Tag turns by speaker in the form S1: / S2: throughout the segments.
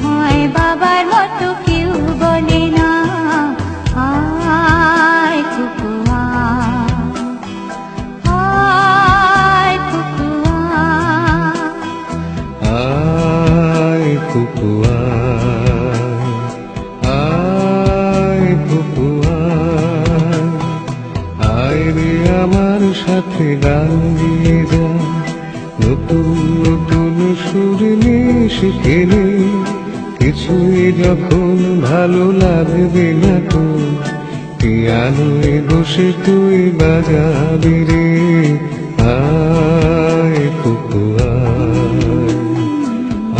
S1: হয় বাবার মতো কেউ বলে না। আয় কুকু আয়, কুকু
S2: আয় কুকু আয়, কুকু আয় রে আমার সাথে গান দিয়ে যা, নতুন নতুন সুর নিয়ে শিখে নে। কিছুই যখন ভালো লাগবে না তো, পিয়ানোয় বসে তুই বাজাবি রে। আয় কুকু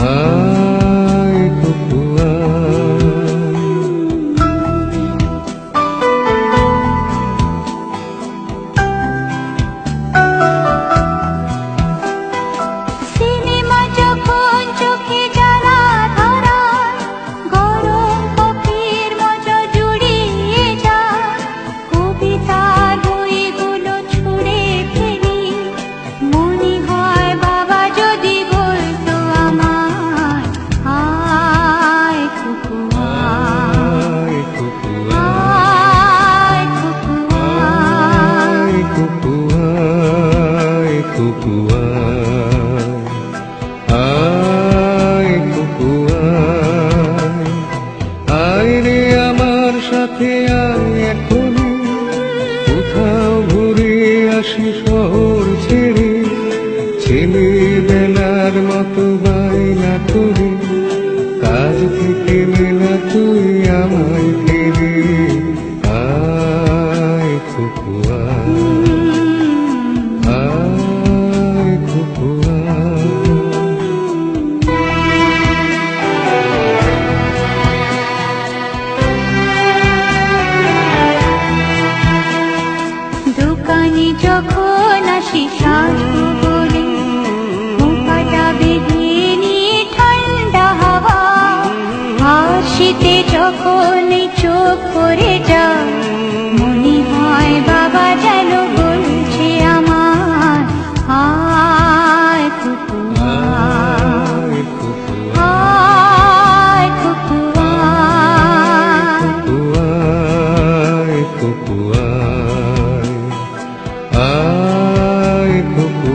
S2: আয়, কুকু
S1: সিনেমা যখন চোখে জ্বালা ধরায়, গরম কফির মজা জুড়িয়ে যায়, কবিতার বইগুলো ছুঁড়ে ফেলি, মনে হয় বাবা যদি বলতো আমায়। আয় কুকু
S2: আয়, কুকু
S1: আয়, কুকু
S2: আয়, কুকু আয়, কুকু আয়, কুকু আয় রে আমার সাথে আয় এখনই, কোথাও ঘুরে আসি শহর ছেড়ে। ছেলেবেলার মতো বায়না করে কাজ থেকে মেলা তুই আমায় ফিরে। আয় কুকু আয়, কুকু
S1: দোকানে যখন আসি সাজবো বলে, মুখাটা বেঁধে নিয়ে ঠান্ডা হাওয়া, আর শীতে যখন এই চোখ পড়ে যায়, মনে হয় বাবা যেন বলছে আমার। আয় কুকু
S2: আয়, কুকু
S1: আয়, কুকু আয়,
S2: আয়, কুকু আয়, কুকু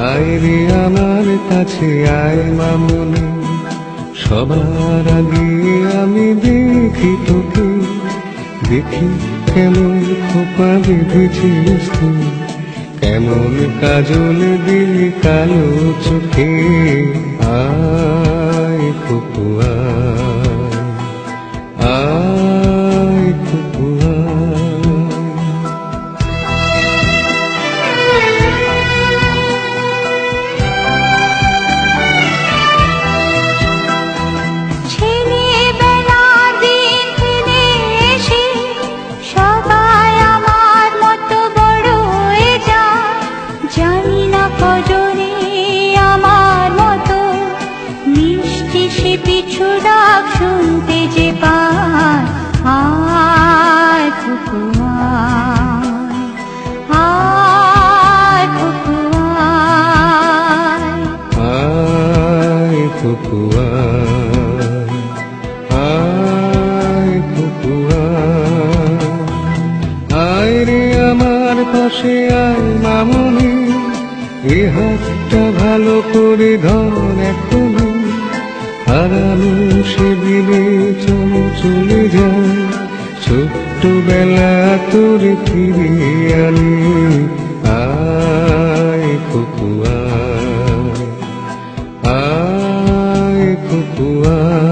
S2: আয় রে আমার কাছে আয় মামুনি, সবার আগে আমি দেখি তোকে। দেখি কেমন খোপা বেঁধেছিস তুই, কেমন কাজল দিলি কালো চোখে। আয় কুকু আয়, কুকু
S1: ছেলেবেলার দিন ফিরে এসে সবাই আমার মতো বড় হয়ে যায়, জানি না কজনে আমার মতো মিষ্টি সে পিছু ডাক শুনতে যে পায়। আয় কুকু আয়, কুকু আয়,
S2: আয় কুকু আয়, কুকু আয় রে আমার পাশে আয় মামুনি, এ হাতটা ভালো করে ধর এখনই। হারানো সেদিনে চলে যায়, ছোট্টবেলা তোর ফিরে আনি। আয় কুকু আয়, কুকু আয়।